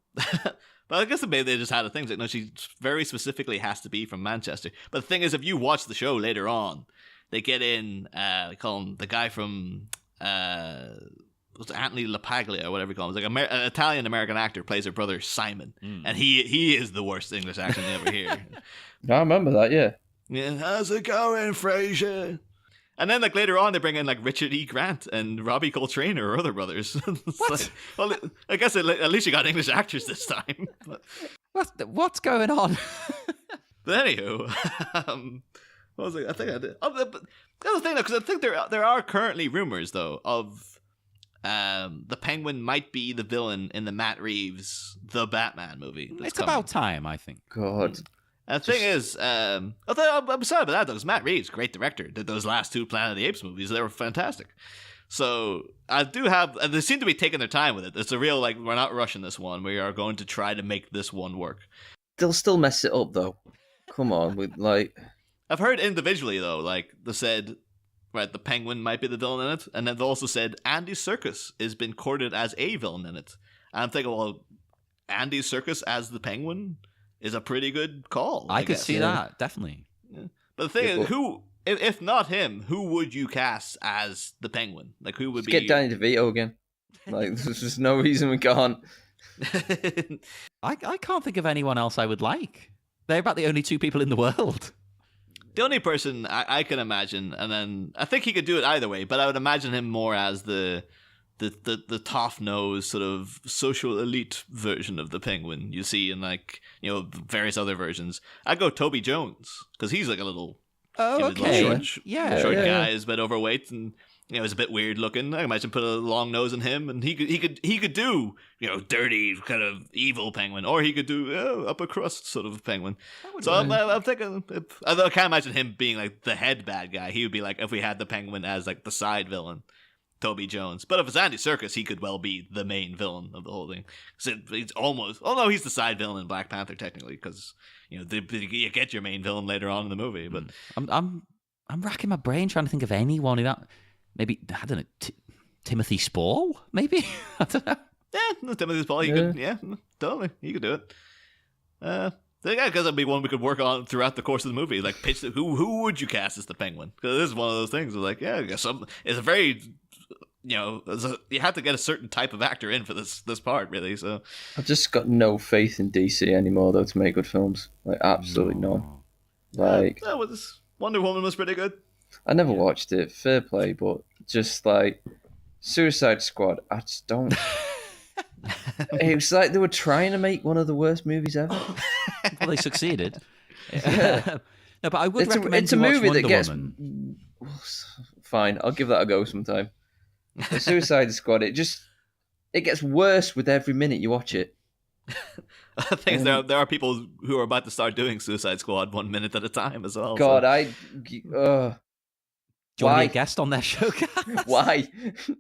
I guess maybe they just had a thing. Like, no, she very specifically has to be from Manchester. But the thing is, if you watch the show later on, they get in, they call him the guy from... was Anthony LaPaglia or whatever you call him. It's like an Italian-American actor plays her brother Simon. And he is the worst English accent you ever hear. I remember that, yeah. Yeah, how's it going, Frasier? And then like later on they bring in like Richard E. Grant and Robbie Coltrane or other brothers. What? Like, well, I guess at least you got English actors this time. But What's going on? anywho, What was it? I think I did. Oh, but the other thing, though, because I think there are currently rumors, though, of the Penguin might be the villain in the Matt Reeves The Batman movie. It's about time, I think. God. And the thing is, I'm sorry about that, though, because Matt Reeves, great director, did those last 2 Planet of the Apes movies. They were fantastic. So I do have, and they seem to be taking their time with it. It's a real, like, we're not rushing this one. We are going to try to make this one work. They'll still mess it up, though. Come on, with like... I've heard individually, though, like, they said, right, the Penguin might be the villain in it, and then they also said Andy Serkis has been courted as a villain in it. And I'm thinking, well, Andy Serkis as the Penguin is a pretty good call. I could guess. see that, definitely. Yeah. But the thing is, who, if not him, who would you cast as the Penguin? Like, who would be... Get Danny DeVito again. Like, there's just no reason we can't. I can't think of anyone else I would like. They're about the only 2 people in the world. The only person I can imagine, and then I think he could do it either way, but I would imagine him more as the tough-nosed sort of social elite version of the Penguin you see in, like, you know, various other versions. I'd go Toby Jones, because he's like a little, short guy, is a bit overweight, and, you know, is a bit weird looking. I imagine put a long nose on him, and he could do, you know, dirty kind of evil Penguin, or he could do upper crust sort of Penguin. So I'm thinking, I can't imagine him being like the head bad guy. He would be like if we had the Penguin as like the side villain, Toby Jones. But if it's Andy Serkis, he could well be the main villain of the whole thing. So it's almost, oh no, he's the side villain in Black Panther technically, because you know you get your main villain later on in the movie. But I'm racking my brain trying to think of anyone who that. Maybe, I don't know, Timothy Spall, maybe? I don't know. Yeah, Timothy Spall, totally, he could do it. Yeah, because that'd be one we could work on throughout the course of the movie. Like, pitch who would you cast as the Penguin? Because this is one of those things where, like, yeah, I guess it's a very, you know, you have to get a certain type of actor in for this part, really. So I've just got no faith in DC anymore, though, to make good films. Like, absolutely none. Like, Wonder Woman was pretty good. I never watched it, fair play, but just like Suicide Squad, I just don't. It was like they were trying to make one of the worst movies ever. Well, they succeeded. Yeah. No, but I would recommend it's a you watch movie Wonder that gets Woman. Fine. I'll give that a go sometime. The Suicide Squad, it gets worse with every minute you watch it. I think there are people who are about to start doing Suicide Squad 1 minute at a time as well. God, Do you want to be a guest on their show, guys? Why?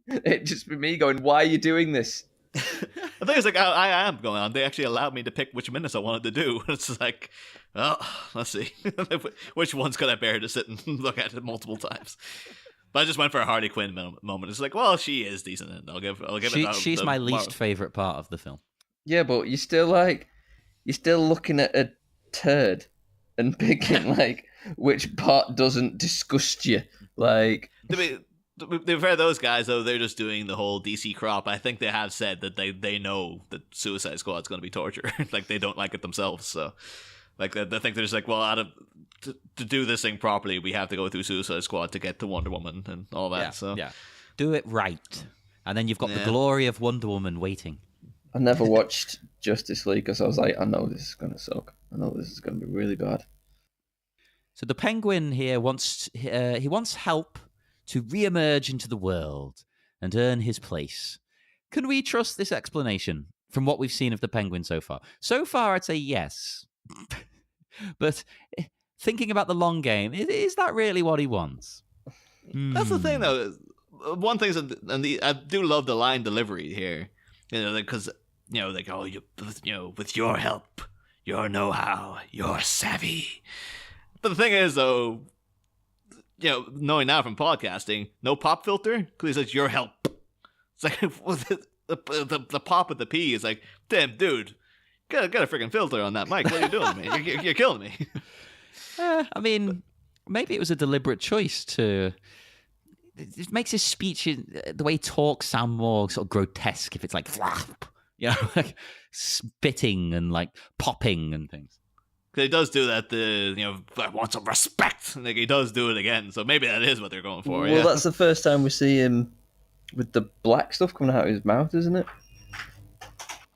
It just be me going, why are you doing this? I think it's like I am going on. They actually allowed me to pick which minutes I wanted to do. It's like, oh, let's see, which ones could I bear to sit and look at it multiple times. But I just went for a Harley Quinn moment. It's like, well, she is decent, and I'll give it. She's my least favorite part of the film. Yeah, but you're still looking at a turd and picking like which part doesn't disgust you. Like, to be fair, those guys though, they're just doing the whole DC crop. I think they have said that they know that Suicide Squad's going to be torture. Like, they don't like it themselves. So, like, they think they're just like, well, to do this thing properly, we have to go through Suicide Squad to get to Wonder Woman and all that. Yeah. Do it right, and then you've got the glory of Wonder Woman waiting. I never watched Justice League because I was like, I know this is going to suck. I know this is going to be really bad. So the Penguin here wants help to re-emerge into the world and earn his place. Can we trust this explanation from what we've seen of the Penguin so far? So far, I'd say yes. But thinking about the long game, is that really what he wants? That's the thing, though. One thing, I do love the line delivery here. You know, because, you know, like, oh, you know, with your help, your know-how, your savvy. But the thing is, though, you know, knowing now from podcasting, no pop filter, because he's like, your help. It's like, the pop with the P is like, damn, dude, got a freaking filter on that mic. What are you doing to me? You're killing me. I mean, maybe it was a deliberate choice to... It makes his speech, the way he talks, sound more sort of grotesque if it's like flap, you know, like spitting and like popping and things. Because he does do that, you know, I want some respect. Like, he does do it again, so maybe that is what they're going for. Well, that's the first time we see him with the black stuff coming out of his mouth, isn't it?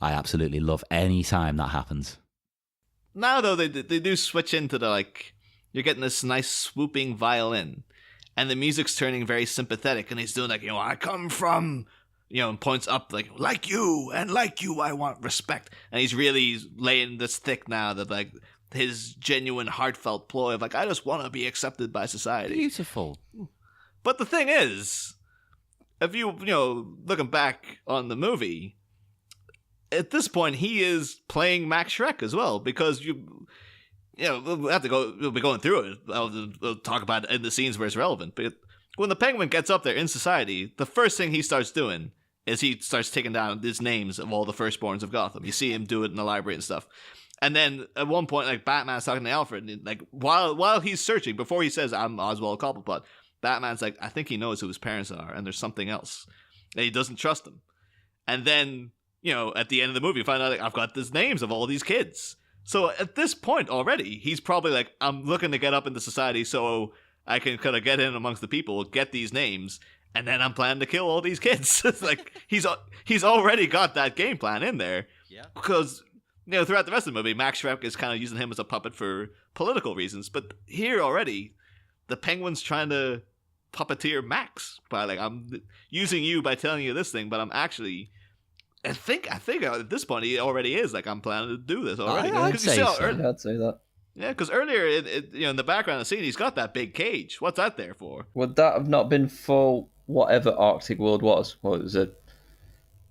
I absolutely love any time that happens. Now, though, they do switch into the, like, you're getting this nice swooping violin, and the music's turning very sympathetic, and he's doing like, I come from, and points up like you, and like you, I want respect. And he's really laying this thick now that like his genuine heartfelt ploy of like, I just want to be accepted by society. Beautiful. But the thing is, if you looking back on the movie, at this point he is playing Max Schreck as well, because we'll have to go. We'll be going through it. We'll talk about it in the scenes where it's relevant. But when the Penguin gets up there in society, the first thing he starts doing is he starts taking down these names of all the firstborns of Gotham. You see him do it in the library and stuff. And then at one point, like Batman's talking to Alfred, and like while he's searching, before he says I'm Oswald Cobblepot, Batman's like, I think he knows who his parents are, and there's something else, and he doesn't trust them. And then at the end of the movie, you find out like, I've got these names of all these kids. So at this point already, he's probably like, I'm looking to get up into society so I can kind of get in amongst the people, get these names, and then I'm planning to kill all these kids. It's like he's already got that game plan in there. Yeah. Because throughout the rest of the movie, Max Schreck is kind of using him as a puppet for political reasons. But here already, the Penguin's trying to puppeteer Max by like, I'm using you by telling you this thing, but I'm actually. I think at this point he already is like, I'm planning to do this already. I'd say so. I'd say that. Yeah, because earlier, in the background of the scene, he's got that big cage. What's that there for? Would that have not been for whatever Arctic World was? What was it?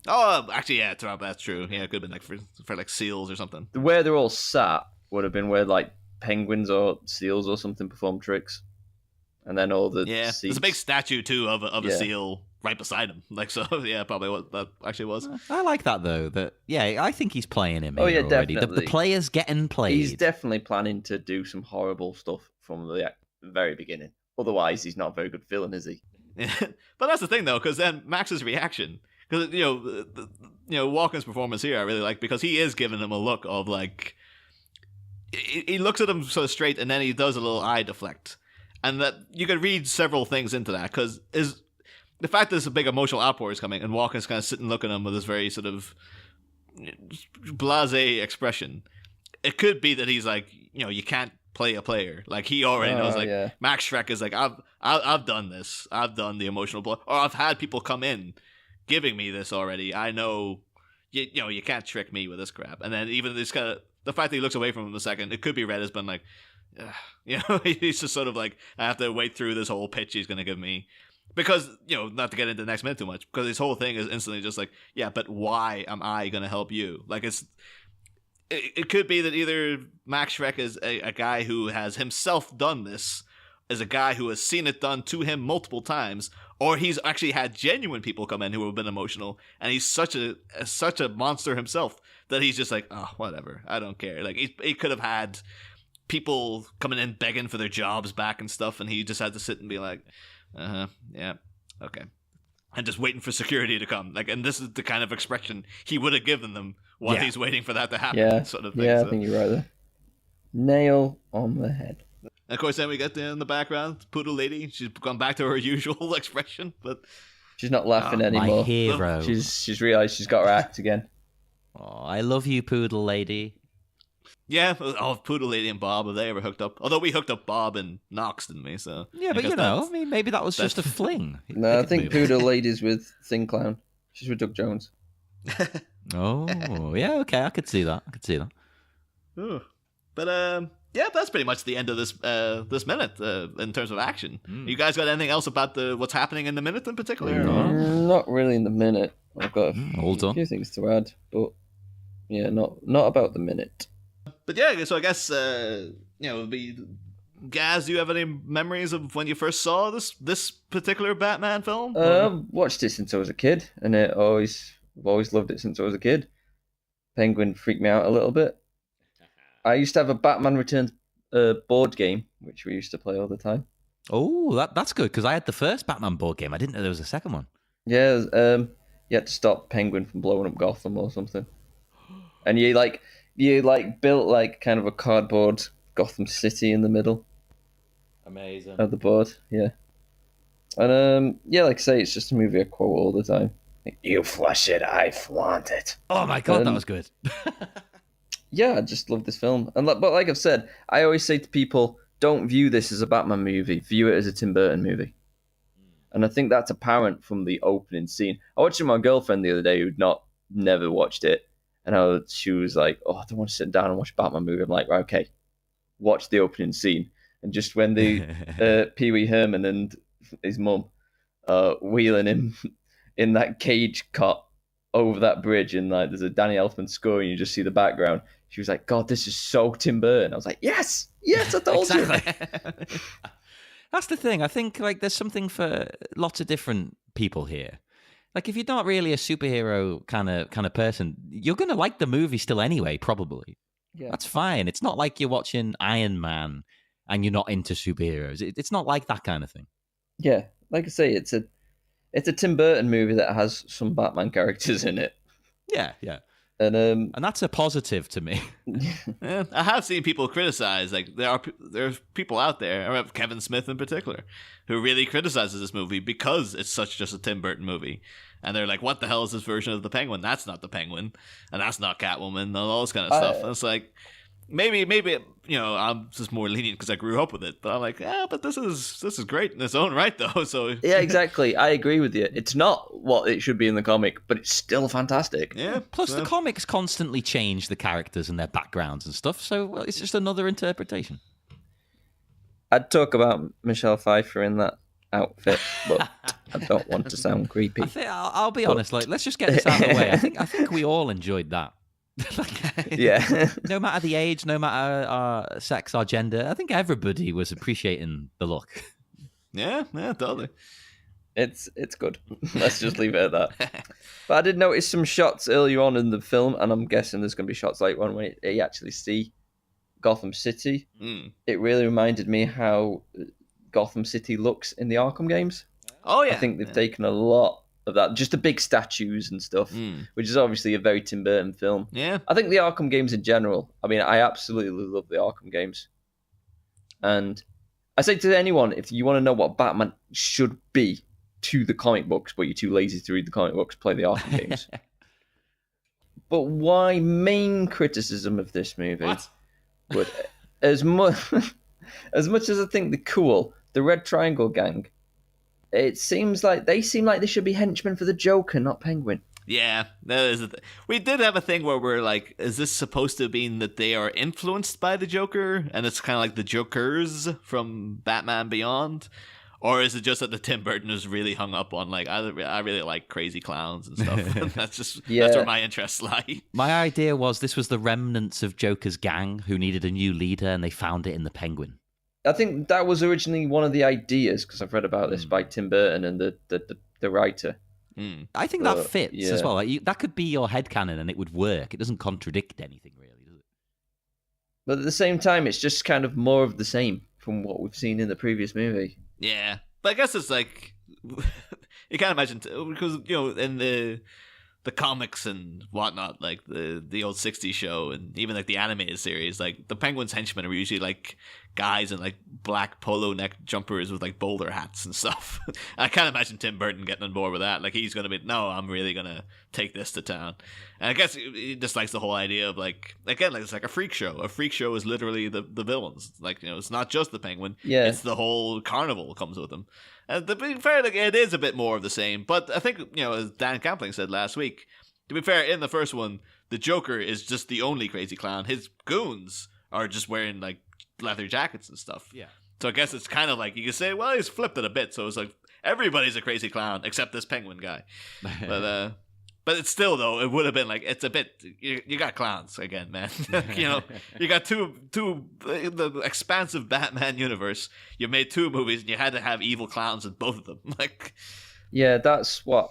Oh, actually, yeah, that's true. Yeah, it could have been like for like seals or something. Where they're all sat would have been where like penguins or seals or something perform tricks, and then all the seats. There's a big statue too of a seal right beside him. Like, so yeah, probably what that actually was. I like that though. I think he's playing him. Oh yeah, already. definitely. The player's getting played. He's definitely planning to do some horrible stuff from the very beginning. Otherwise, he's not a very good villain, is he? But that's the thing though, because then Max's reaction, because Walken's performance here I really like, because he is giving him a look of like, he looks at him so straight, and then he does a little eye deflect, and that you could read several things into that, because the fact that there's a big emotional outpour is coming, and Walken's kind of sitting looking at him with this very sort of blasé expression. It could be that he's like, you can't play a player. Like, he already knows, like, yeah. Max Schreck is like, I've done this. I've done the emotional blow. Or I've had people come in giving me this already. I know, you can't trick me with this crap. And then even this kind of, the fact that he looks away from him a second, it could be read as being like, he's just sort of like, I have to wait through this whole pitch he's going to give me. Because, not to get into the next minute too much, because his whole thing is instantly just like, yeah, but why am I going to help you? Like, it could be that either Max Schreck is a guy who has himself done this, is a guy who has seen it done to him multiple times, or he's actually had genuine people come in who have been emotional, and he's such a monster himself that he's just like, oh, whatever, I don't care. Like, he could have had people coming in begging for their jobs back and stuff, and he just had to sit and be like, yeah, okay. And just waiting for security to come. Like, and this is the kind of expression he would have given them while he's waiting for that to happen. Sort of thing. Yeah, I think you're right there. Nail on the head. And of course, then we get in the background, Poodle Lady. She's gone back to her usual expression, but she's not laughing anymore. My hero. She's realised she's got her act again. Oh, I love you, Poodle Lady. Yeah, Poodle Lady and Bob, have they ever hooked up? Although we hooked up Bob and Knox, didn't we? So yeah, but I mean, maybe that was just a fling. No, I think Poodle Lady's with Thin Clown. She's with Doug Jones. Oh, yeah, okay, I could see that. Ooh. But that's pretty much the end of this minute in terms of action. You guys got anything else about what's happening in the minute in particular? Not really in the minute. I've got a few things to add, but yeah, not about the minute. But yeah, so I guess Gaz, do you have any memories of when you first saw this particular Batman film? I've watched it since I was a kid, and I've always loved it since I was a kid. Penguin freaked me out a little bit. I used to have a Batman Returns board game, which we used to play all the time. Oh, that's good, because I had the first Batman board game. I didn't know there was a second one. Yeah, you had to stop Penguin from blowing up Gotham or something. And you built like kind of a cardboard Gotham City in the middle. Amazing. Of the board, yeah. And like I say, it's just a movie I quote all the time. You flush it, I flaunt it. Oh my god, that was good. Yeah, I just love this film. But like I've said, I always say to people, don't view this as a Batman movie. View it as a Tim Burton movie. And I think that's apparent from the opening scene. I watched it with my girlfriend the other day who'd never watched it. And she was like, oh, I don't want to sit down and watch a Batman movie. I'm like, right, okay, watch the opening scene. And just when Pee Wee Herman and his mum wheeling him in that cage cot over that bridge, and like there's a Danny Elfman score, and you just see the background. She was like, God, this is so Tim Burton. I was like, yes, I told you. That's the thing. I think like there's something for lots of different people here. Like if you're not really a superhero kind of person, you're gonna like the movie still anyway, probably. Yeah. That's fine. It's not like you're watching Iron Man and you're not into superheroes. It's not like that kind of thing. Yeah, like I say, it's a Tim Burton movie that has some Batman characters in it. Yeah. And that's a positive to me. Yeah, I have seen people criticize, like there are people out there, I remember Kevin Smith in particular, who really criticizes this movie because it's such just a Tim Burton movie. And they're like, what the hell is this version of the Penguin? That's not the Penguin. And that's not Catwoman and all this kind of stuff. And it's like, maybe I'm just more lenient because I grew up with it. But I'm like, but this is great in its own right, though. So yeah, exactly. I agree with you. It's not what it should be in the comic, but it's still fantastic. Yeah. Plus, the comics constantly change the characters and their backgrounds and stuff. So it's just another interpretation. I'd talk about Michelle Pfeiffer in that outfit, but I don't want to sound creepy. I'll be honest. Like, let's just get this out of the way. I think we all enjoyed that. Yeah. No matter the age, no matter our sex, our gender, I think everybody was appreciating the look. Yeah, totally. It's good. Let's just leave it at that. But I did notice some shots earlier on in the film, and I'm guessing there's going to be shots later on when you actually see Gotham City. It really reminded me how Gotham City looks in the Arkham games. Oh yeah, I think they've taken a lot of that, just the big statues and stuff, which is obviously a very Tim Burton film. Yeah, I think the Arkham games in general, I mean, I absolutely love the Arkham games. And I say to anyone, if you want to know what Batman should be to the comic books, but you're too lazy to read the comic books, play the Arkham games. But my main criticism of this movie would, as much as I think they're cool, the Red Triangle Gang, it seems like they should be henchmen for the Joker, not Penguin. Yeah, that is. We did have a thing where we're like, is this supposed to mean that they are influenced by the Joker, and it's kind of like the Jokers from Batman Beyond, or is it just that the Tim Burton is really hung up on like I really like crazy clowns and stuff? That's where my interests lie. My idea was this was the remnants of Joker's gang who needed a new leader, and they found it in the Penguin. I think that was originally one of the ideas, because I've read about this by Tim Burton and the writer. I think that fits as well. Like, that could be your headcanon and it would work. It doesn't contradict anything, really, does it? But at the same time, it's just kind of more of the same from what we've seen in the previous movie. Yeah, but I guess it's like you can't imagine because in the comics and whatnot, like the old '60s show and even like the animated series, like the Penguin's henchmen are usually like guys in like black polo neck jumpers with like bowler hats and stuff. I can't imagine Tim Burton getting on board with that. Like he's gonna be, no, I'm really gonna take this to town. And I guess he just likes the whole idea of like, again, like it's like a freak show. A freak show is literally the villains. Like, it's not just the Penguin. Yeah. It's the whole carnival comes with them. And to be fair, like, it is a bit more of the same. But I think, as Dan Campling said last week, to be fair, in the first one, the Joker is just the only crazy clown. His goons are just wearing like leather jackets and stuff. Yeah. So I guess it's kind of like, you could say, well, he's flipped it a bit. So it's like, everybody's a crazy clown except this Penguin guy. But it's still, though, it would have been like, it's a bit, you got clowns again, man. You got two the expansive Batman universe. You made two movies and you had to have evil clowns in both of them. Like, yeah, that's what.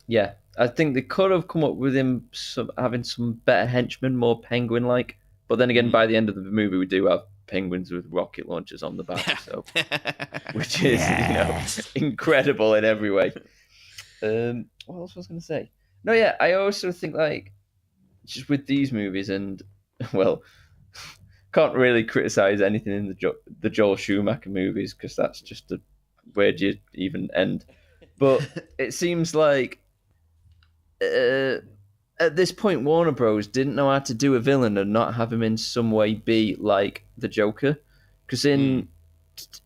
Yeah, I think they could have come up with him having some better henchmen, more Penguin-like. But then again, by the end of the movie, we do have penguins with rocket launchers on the back, so which is incredible in every way. What else was I going to say? No, yeah, I also think like just with these movies, and well, can't really criticize anything in the Joel Schumacher movies because that's just where do you even end? But it seems like at this point, Warner Bros. Didn't know how to do a villain and not have him in some way be like the Joker. Because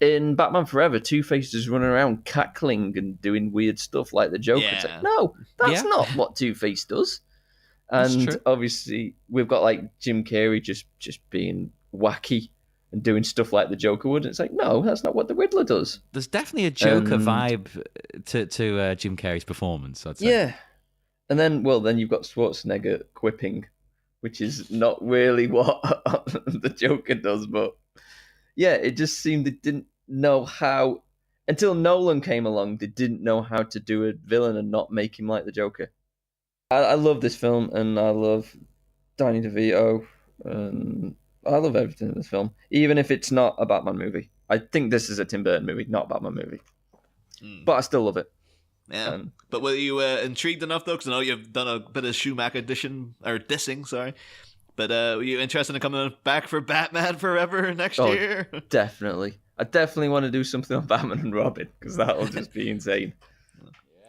in Batman Forever, Two-Face is running around cackling and doing weird stuff like the Joker. It's like, no, that's not what Two-Face does. And obviously, we've got like Jim Carrey just being wacky and doing stuff like the Joker would. It's like, no, that's not what the Riddler does. There's definitely a Joker vibe to Jim Carrey's performance, I'd say. Yeah. And then you've got Schwarzenegger quipping, which is not really what the Joker does, but yeah, it just seemed they didn't know how, until Nolan came along, they didn't know how to do a villain and not make him like the Joker. I love this film, and I love Danny DeVito, and I love everything in this film, even if it's not a Batman movie. I think this is a Tim Burton movie, not a Batman movie. But I still love it. Yeah. But were you intrigued enough, though? Because I know you've done a bit of Schumacher dissing, sorry. But were you interested in coming back for Batman Forever next year? Definitely. I definitely want to do something on Batman and Robin, because that'll just be insane.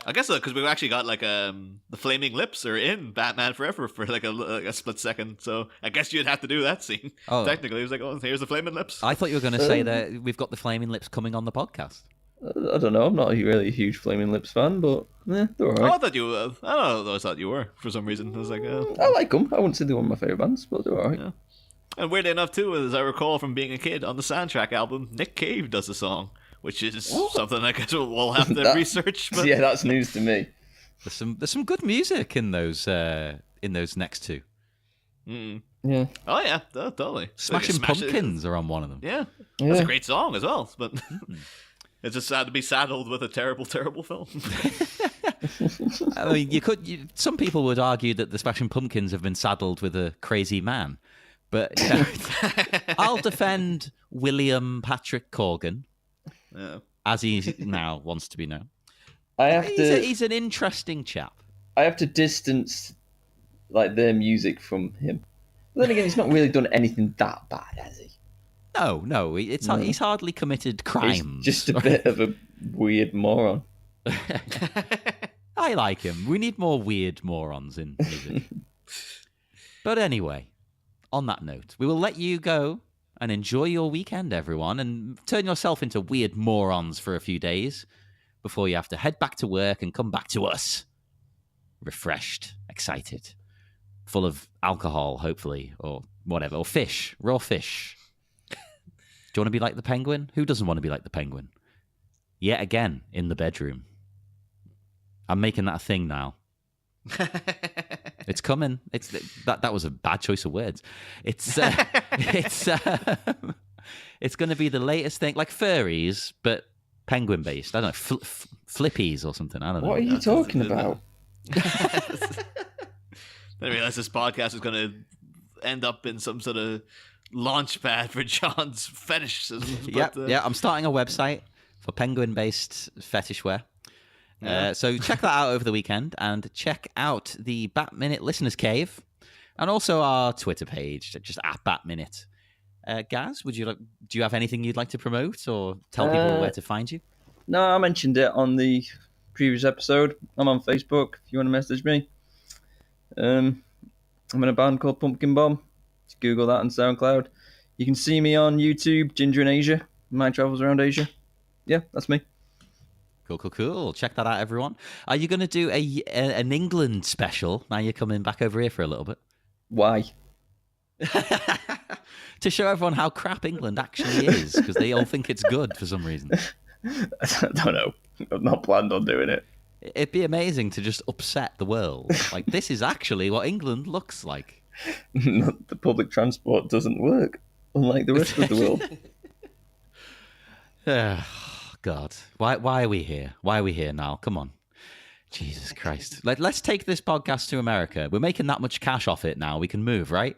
I guess so, because we've actually got like the flaming lips are in Batman Forever for like a split second. So I guess you'd have to do that scene. Oh. Technically, it was like, oh, here's the flaming lips. I thought you were going to say that we've got the flaming lips coming on the podcast. I don't know. I'm not really a huge Flaming Lips fan, but they're all right. I thought you were. I don't know. I thought you were for some reason. I was like, I like them. I wouldn't say they're one of my favorite bands, but they're all right. Yeah. And weirdly enough, too, as I recall from being a kid, on the soundtrack album, Nick Cave does a song, which is something I guess we'll have to research. But... Yeah, that's news to me. There's some good music in those next two. Mm. Yeah. Oh yeah, totally. Smashing Pumpkins are on one of them. Yeah, that's a great song as well. But it's just sad to be saddled with a terrible, terrible film. I mean, some people would argue that the Smashing Pumpkins have been saddled with a crazy man, but I'll defend William Patrick Corgan, as he now wants to be known. He's an interesting chap. I have to distance like their music from him. But then again, he's not really done anything that bad, has he? No, he's hardly committed crimes. He's just a bit of a weird moron. I like him. We need more weird morons in music. But anyway, on that note, we will let you go and enjoy your weekend, everyone, and turn yourself into weird morons for a few days before you have to head back to work and come back to us refreshed, excited, full of alcohol, hopefully, or whatever, or fish, raw fish. Do you want to be like the Penguin? Who doesn't want to be like the Penguin? Yet again, in the bedroom. I'm making that a thing now. It's coming. That was a bad choice of words. It's going to be the latest thing, like furries, but penguin based. I don't know, flippies or something. I don't know. What are you talking about? I didn't realize this podcast is going to end up in some sort of launch pad for John's fetishism. Yeah, I'm starting a website for penguin-based fetish wear. So check that out over the weekend, and check out the Bat Minute Listeners Cave, and also our Twitter page, just at Bat Minute. Gaz, do you have anything you'd like to promote or tell people where to find you? No, I mentioned it on the previous episode. I'm on Facebook if you want to message me. I'm in a band called Pumpkin Bomb. Just Google that on SoundCloud. You can see me on YouTube, Ginger in Asia. My travels around Asia. Yeah, that's me. Cool. Check that out, everyone. Are you going to do an England special now you're coming back over here for a little bit? Why? To show everyone how crap England actually is, because they all think it's good for some reason. I don't know. I've not planned on doing it. It'd be amazing to just upset the world. Like, this is actually what England looks like. The public transport doesn't work, unlike the rest of the world. God, why are we here? Why are we here now? Come on. Jesus Christ. Let's take this podcast to America. We're making that much cash off it now. We can move, right?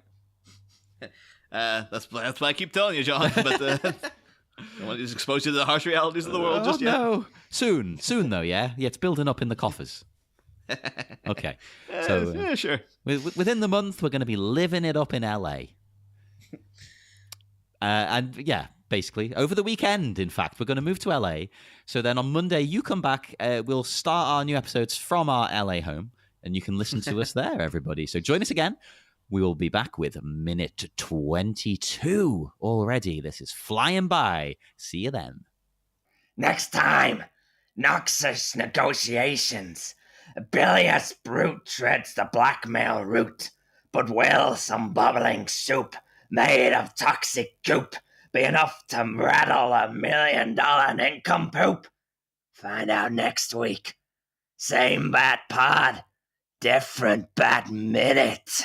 That's what I keep telling you, John. But I want to just expose you to the harsh realities of the world just yet. No. Soon though, yeah? Yeah, it's building up in the coffers. Okay. So, yeah, sure. Within the month, we're going to be living it up in LA. And yeah, basically, over the weekend, in fact, we're going to move to LA. So then on Monday, you come back. We'll start our new episodes from our LA home, and you can listen to us there, everybody. So join us again We will be back with minute 22 already. This is flying by. See you then. Next time, Noxus negotiations. Bilious brute treads the blackmail route, but will some bubbling soup made of toxic goop be enough to rattle $1 million nincompoop? Find out next week. Same Bat Pod, different Bat Minute.